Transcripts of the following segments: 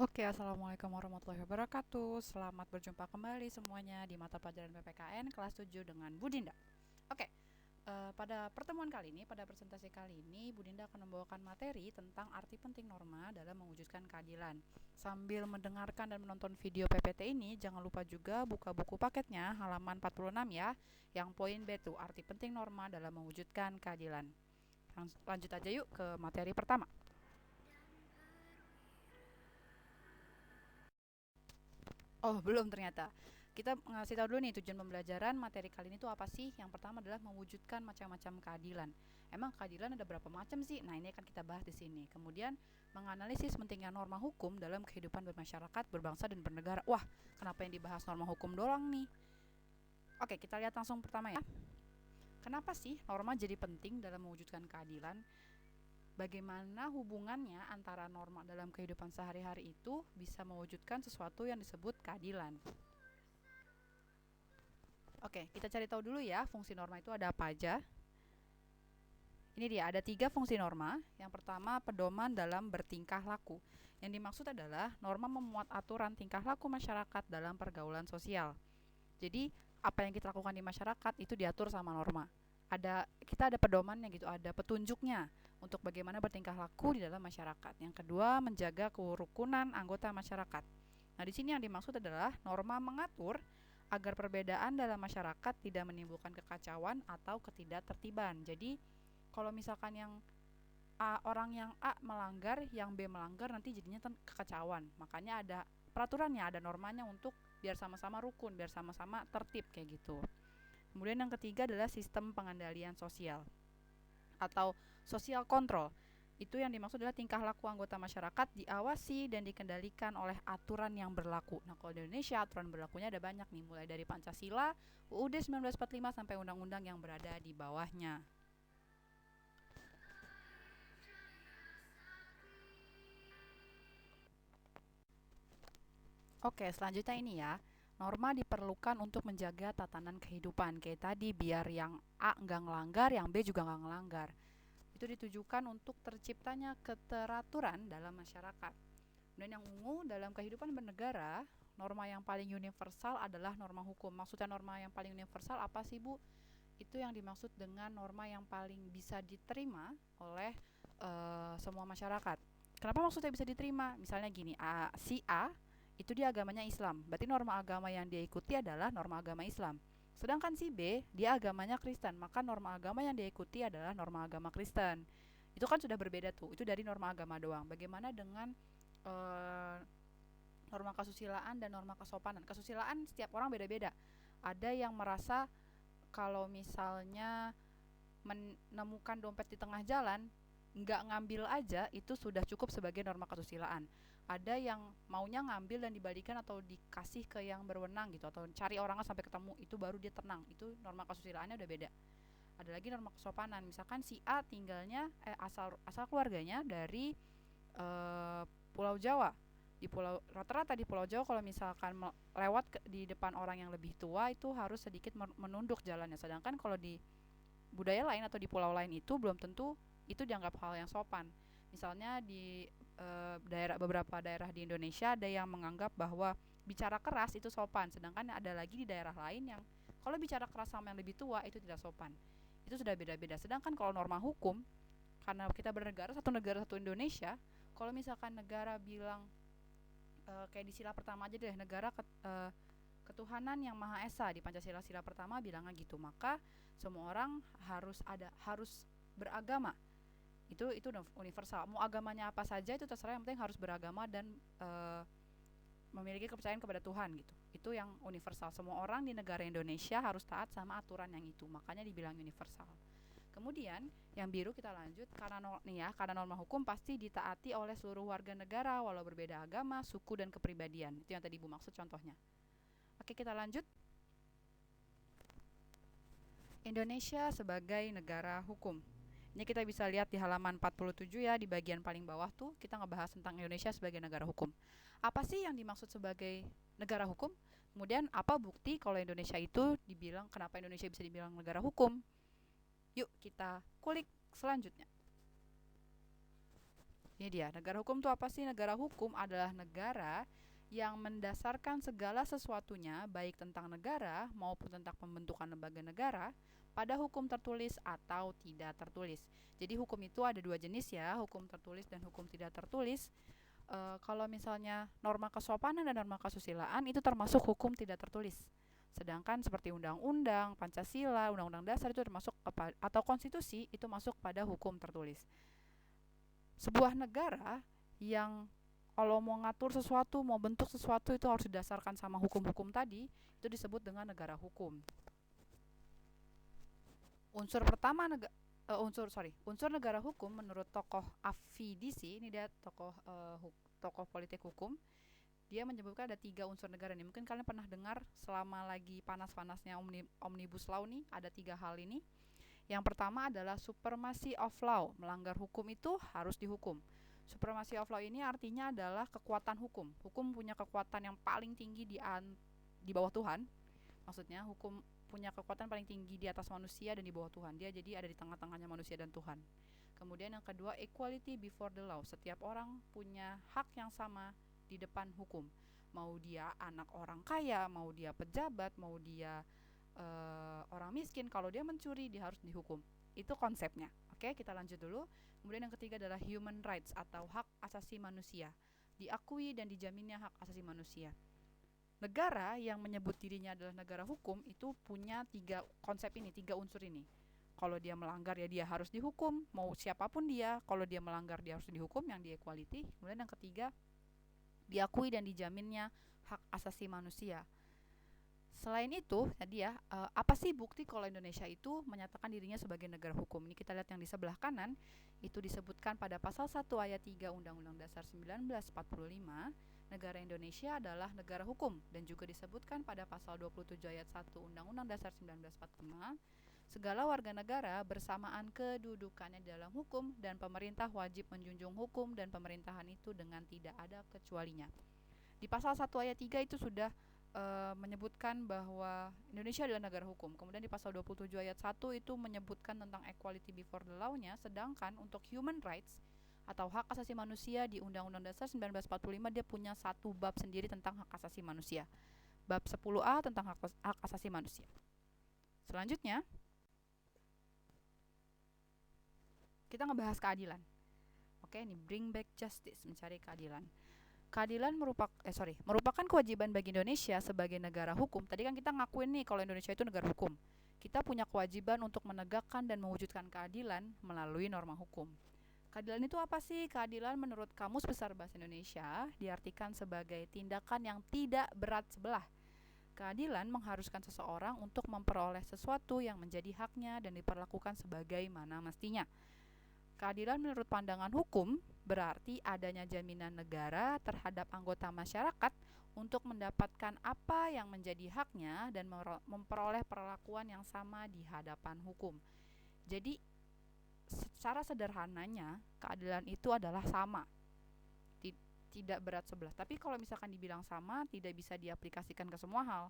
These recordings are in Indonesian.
Oke, assalamualaikum warahmatullahi wabarakatuh. Selamat berjumpa kembali semuanya di mata pelajaran PPKN kelas 7 dengan Bu Dinda. Oke, pada pertemuan kali ini, pada presentasi kali ini, Bu Dinda akan membawakan materi tentang arti penting norma dalam mewujudkan keadilan. Sambil mendengarkan dan menonton video PPT ini, jangan lupa juga buka buku paketnya halaman 46 ya, yang poin B itu arti penting norma dalam mewujudkan keadilan. Lanjut aja yuk ke materi pertama. Oh, belum ternyata. Kita ngasih tahu dulu nih tujuan pembelajaran materi kali ini tuh apa sih? Yang pertama adalah mewujudkan macam-macam keadilan. Emang keadilan ada berapa macam sih? Nah, ini akan kita bahas di sini. Kemudian menganalisis pentingnya norma hukum dalam kehidupan bermasyarakat, berbangsa dan bernegara. Wah, kenapa yang dibahas norma hukum doang nih? Oke, kita lihat langsung pertama ya. Kenapa sih norma jadi penting dalam mewujudkan keadilan? Bagaimana hubungannya antara norma dalam kehidupan sehari-hari itu bisa mewujudkan sesuatu yang disebut keadilan? Oke, kita cari tahu dulu ya fungsi norma itu ada apa aja. Ini dia, ada tiga fungsi norma. Yang pertama, pedoman dalam bertingkah laku. Yang dimaksud adalah norma memuat aturan tingkah laku masyarakat dalam pergaulan sosial. Jadi, apa yang kita lakukan di masyarakat itu diatur sama norma. Kita ada pedomannya gitu, ada petunjuknya untuk bagaimana bertingkah laku di dalam masyarakat. Yang kedua, menjaga kerukunan anggota masyarakat. Nah, di sini yang dimaksud adalah norma mengatur agar perbedaan dalam masyarakat tidak menimbulkan kekacauan atau ketidaktertiban. Jadi, kalau misalkan orang yang A melanggar, yang B melanggar, nanti jadinya kekacauan. Makanya ada peraturannya, ada normanya untuk biar sama-sama rukun, biar sama-sama tertib kayak gitu. Kemudian yang ketiga adalah sistem pengendalian sosial atau social control. Itu yang dimaksud adalah tingkah laku anggota masyarakat diawasi dan dikendalikan oleh aturan yang berlaku. Nah, kalau di Indonesia aturan berlakunya ada banyak nih, mulai dari Pancasila, UUD 1945 sampai undang-undang yang berada di bawahnya. Oke, selanjutnya ini ya. Norma diperlukan untuk menjaga tatanan kehidupan. Kayak tadi, biar yang A nggak ngelanggar, yang B juga nggak ngelanggar. Itu ditujukan untuk terciptanya keteraturan dalam masyarakat. Dan yang ungu, dalam kehidupan bernegara, norma yang paling universal adalah norma hukum. Maksudnya norma yang paling universal apa sih, Bu? Itu yang dimaksud dengan norma yang paling bisa diterima oleh semua masyarakat. Kenapa maksudnya bisa diterima? Misalnya gini, si A itu dia agamanya Islam. Berarti norma agama yang dia ikuti adalah norma agama Islam. Sedangkan si B, dia agamanya Kristen, maka norma agama yang dia ikuti adalah norma agama Kristen. Itu kan sudah berbeda tuh. Itu dari norma agama doang. Bagaimana dengan eh, norma kesusilaan dan norma kesopanan? Kesusilaan setiap orang beda-beda. Ada yang merasa kalau misalnya menemukan dompet di tengah jalan, nggak ngambil aja itu sudah cukup sebagai norma kesusilaan. Ada yang maunya ngambil dan dibalikan atau dikasih ke yang berwenang gitu, atau cari orangnya sampai ketemu, itu baru dia tenang. Itu norma kesusilaannya udah beda. Ada lagi norma kesopanan, misalkan si A tinggalnya asal asal keluarganya dari eh, Pulau Jawa. Di pulau Rata-rata di Pulau Jawa kalau misalkan lewat di depan orang yang lebih tua itu harus sedikit menunduk jalannya. Sedangkan kalau di budaya lain atau di pulau lain itu belum tentu itu dianggap hal yang sopan. Misalnya di beberapa daerah di Indonesia ada yang menganggap bahwa bicara keras itu sopan, sedangkan ada lagi di daerah lain yang kalau bicara keras sama yang lebih tua itu tidak sopan. Itu sudah beda-beda. Sedangkan kalau norma hukum, karena kita negara satu Indonesia, kalau misalkan negara bilang kayak di sila pertama aja deh, negara ketuhanan yang maha esa, di Pancasila sila pertama bilangnya gitu, maka semua orang harus beragama. Itu universal, mau agamanya apa saja itu terserah, yang penting harus beragama dan memiliki kepercayaan kepada Tuhan gitu. Itu yang universal, semua orang di negara Indonesia harus taat sama aturan yang itu, makanya dibilang universal. Kemudian yang biru kita lanjut, karena norma hukum pasti ditaati oleh seluruh warga negara walau berbeda agama, suku dan kepribadian. Itu yang tadi Ibu maksud contohnya. Oke, kita lanjut. Indonesia sebagai negara hukum. Ini kita bisa lihat di halaman 47 ya, di bagian paling bawah tuh kita ngebahas tentang Indonesia sebagai negara hukum. Apa sih yang dimaksud sebagai negara hukum? Kemudian apa bukti kalau Indonesia itu dibilang, kenapa Indonesia bisa dibilang negara hukum? Yuk kita kulik selanjutnya. Ini dia, negara hukum itu apa sih? Negara hukum adalah negara yang mendasarkan segala sesuatunya, baik tentang negara maupun tentang pembentukan lembaga negara, pada hukum tertulis atau tidak tertulis. Jadi hukum itu ada dua jenis ya, hukum tertulis dan hukum tidak tertulis. Kalau misalnya norma kesopanan dan norma kesusilaan itu termasuk hukum tidak tertulis. Sedangkan seperti undang-undang, Pancasila, undang-undang dasar itu termasuk atau konstitusi itu masuk pada hukum tertulis. Sebuah negara yang kalau mau ngatur sesuatu, mau bentuk sesuatu itu harus didasarkan sama hukum-hukum tadi, itu disebut dengan negara hukum. Unsur pertama unsur negara hukum menurut tokoh Afidisi, ini dia tokoh politik hukum. Dia menyebutkan ada 3 unsur negara nih. Mungkin kalian pernah dengar selama lagi panas-panasnya Omnibus Law nih, ada 3 hal ini. Yang pertama adalah supremacy of law, melanggar hukum itu harus dihukum. Supremacy of law ini artinya adalah kekuatan hukum. Hukum punya kekuatan yang paling tinggi di bawah Tuhan. Maksudnya hukum punya kekuatan paling tinggi di atas manusia dan di bawah Tuhan. Dia jadi ada di tengah-tengahnya manusia dan Tuhan. Kemudian yang kedua, equality before the law. Setiap orang punya hak yang sama di depan hukum. Mau dia anak orang kaya, mau dia pejabat, mau dia orang miskin, kalau dia mencuri dia harus dihukum. Itu konsepnya. Oke, kita lanjut dulu. Kemudian yang ketiga adalah human rights atau hak asasi manusia. Diakui dan dijaminnya hak asasi manusia. Negara yang menyebut dirinya adalah negara hukum itu punya 3 konsep ini, 3 unsur ini. Kalau dia melanggar ya dia harus dihukum, mau siapapun dia. Kalau dia melanggar dia harus dihukum, yang di equality. Kemudian yang ketiga, diakui dan dijaminnya hak asasi manusia. Selain itu, tadi ya, apa sih bukti kalau Indonesia itu menyatakan dirinya sebagai negara hukum? Ini kita lihat yang di sebelah kanan, itu disebutkan pada pasal 1 ayat 3 Undang-Undang Dasar 1945, negara Indonesia adalah negara hukum, dan juga disebutkan pada pasal 27 ayat 1 Undang-Undang Dasar 1945, segala warga negara bersamaan kedudukannya dalam hukum dan pemerintah wajib menjunjung hukum dan pemerintahan itu dengan tidak ada kecualinya. Di pasal 1 ayat 3 itu sudah menyebutkan bahwa Indonesia adalah negara hukum. Kemudian di pasal 27 ayat 1 itu menyebutkan tentang equality before the law-nya, sedangkan untuk human rights atau hak asasi manusia di Undang-Undang Dasar 1945 dia punya satu bab sendiri tentang hak asasi manusia. Bab 10A tentang hak asasi manusia. Selanjutnya, kita ngebahas keadilan. Oke, ini bring back justice, mencari keadilan. Keadilan merupakan kewajiban bagi Indonesia sebagai negara hukum. Tadi kan kita ngakuin nih kalau Indonesia itu negara hukum. Kita punya kewajiban untuk menegakkan dan mewujudkan keadilan melalui norma hukum. Keadilan itu apa sih? Keadilan menurut Kamus Besar Bahasa Indonesia diartikan sebagai tindakan yang tidak berat sebelah. Keadilan mengharuskan seseorang untuk memperoleh sesuatu yang menjadi haknya dan diperlakukan sebagaimana mestinya. Keadilan menurut pandangan hukum berarti adanya jaminan negara terhadap anggota masyarakat untuk mendapatkan apa yang menjadi haknya dan memperoleh perlakuan yang sama di hadapan hukum. Jadi secara sederhananya keadilan itu adalah sama, tidak berat sebelah. Tapi kalau misalkan dibilang sama, tidak bisa diaplikasikan ke semua hal.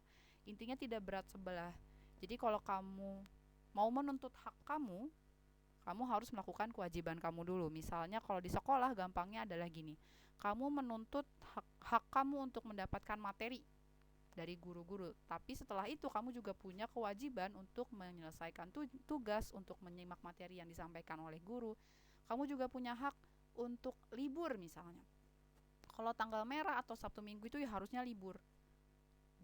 Intinya tidak berat sebelah. Jadi kalau kamu mau menuntut hak kamu harus melakukan kewajiban kamu dulu. Misalnya kalau di sekolah gampangnya adalah gini. Kamu menuntut hak kamu untuk mendapatkan materi dari guru-guru. Tapi setelah itu kamu juga punya kewajiban untuk menyelesaikan tugas, untuk menyimak materi yang disampaikan oleh guru. Kamu juga punya hak untuk libur misalnya. Kalau tanggal merah atau Sabtu Minggu itu ya harusnya libur.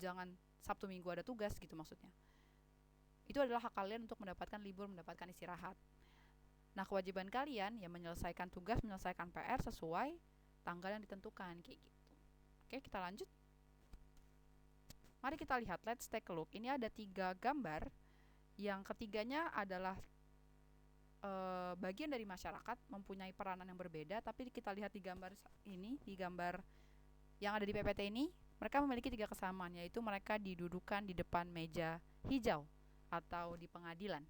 Jangan Sabtu Minggu ada tugas gitu maksudnya. Itu adalah hak kalian untuk mendapatkan libur, mendapatkan istirahat. Nah, kewajiban kalian ya menyelesaikan tugas, menyelesaikan PR sesuai tanggal yang ditentukan kayak gitu. Oke, kita lanjut. Mari kita lihat, let's take a look. Ini ada 3 gambar. Yang ketiganya adalah bagian dari masyarakat, mempunyai peranan yang berbeda, tapi kita lihat di gambar ini, di gambar yang ada di PPT ini, mereka memiliki 3 kesamaan, yaitu mereka didudukan di depan meja hijau atau di pengadilan.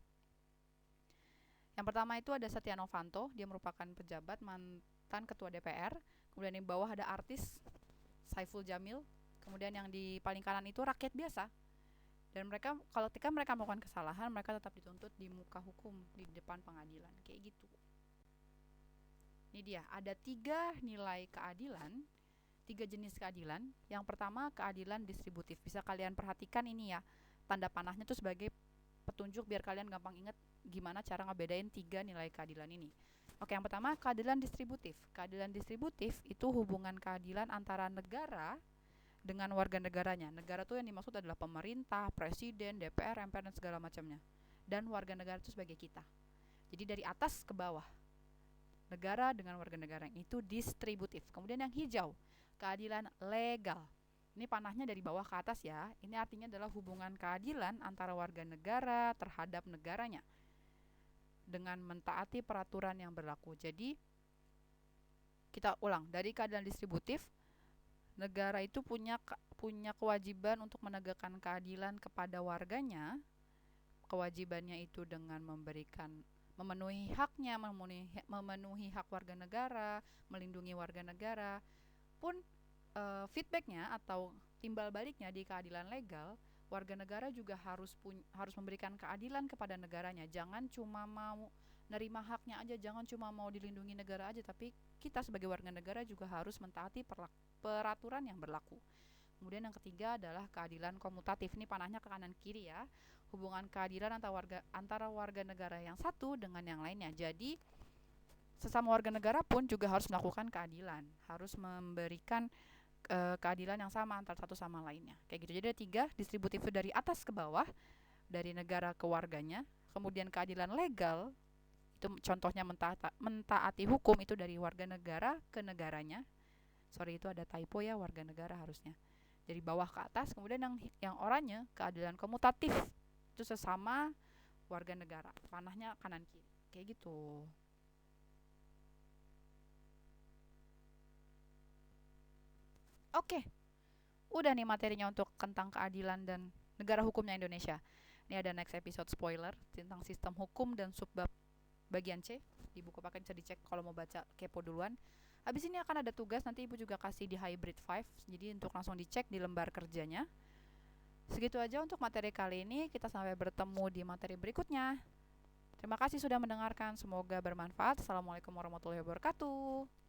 Yang pertama itu ada Setia Novanto, dia merupakan pejabat mantan ketua DPR. Kemudian di bawah ada artis Saiful Jamil. Kemudian yang di paling kanan itu rakyat biasa. Dan mereka ketika mereka melakukan kesalahan, mereka tetap dituntut di muka hukum di depan pengadilan, kayak gitu. Ini dia, ada 3 jenis keadilan. Yang pertama, keadilan distributif. Bisa kalian perhatikan ini ya, tanda panahnya tuh sebagai petunjuk biar kalian gampang ingat gimana cara ngebedain 3 nilai keadilan ini. Oke, yang pertama, keadilan distributif. Keadilan distributif itu hubungan keadilan antara negara dengan warga negaranya. Negara tuh yang dimaksud adalah pemerintah, presiden, DPR, MPR, dan segala macamnya. Dan warga negara itu sebagai kita. Jadi dari atas ke bawah, negara dengan warga negara itu distributif. Kemudian yang hijau, keadilan legal. Ini panahnya dari bawah ke atas ya. Ini artinya adalah hubungan keadilan antara warga negara terhadap negaranya dengan mentaati peraturan yang berlaku. Jadi kita ulang, dari keadilan distributif, negara itu punya kewajiban untuk menegakkan keadilan kepada warganya. Kewajibannya itu dengan memenuhi haknya, memenuhi hak warga negara, melindungi warga negara. Pun feedbacknya atau timbal baliknya di keadilan legal, warga negara juga harus memberikan keadilan kepada negaranya. Jangan cuma mau nerima haknya aja, jangan cuma mau dilindungi negara aja, tapi kita sebagai warga negara juga harus mentaati peraturan yang berlaku. Kemudian yang ketiga adalah keadilan komutatif. Ini panahnya ke kanan kiri ya. Hubungan keadilan antara warga negara yang satu dengan yang lainnya. Jadi sesama warga negara pun juga harus melakukan keadilan, harus memberikan keadilan yang sama antara satu sama lainnya. Kayak gitu. Jadi ada 3, distributif itu dari atas ke bawah, dari negara ke warganya. Kemudian keadilan legal itu contohnya mentaati hukum itu dari warga negara ke negaranya. Sorry, itu ada typo ya, warga negara harusnya. Dari bawah ke atas. Kemudian yang oranye, keadilan komutatif itu sesama warga negara. Panahnya kanan kiri. Kayak gitu. Oke, udah nih materinya untuk tentang keadilan dan negara hukumnya Indonesia. Ini ada next episode spoiler tentang sistem hukum dan subbab bagian C. Di buku paket bisa dicek kalau mau baca kepo duluan. Habis ini akan ada tugas, nanti ibu juga kasih di hybrid 5. Jadi untuk langsung dicek di lembar kerjanya. Segitu aja untuk materi kali ini. Kita sampai bertemu di materi berikutnya. Terima kasih sudah mendengarkan. Semoga bermanfaat. Assalamualaikum warahmatullahi wabarakatuh.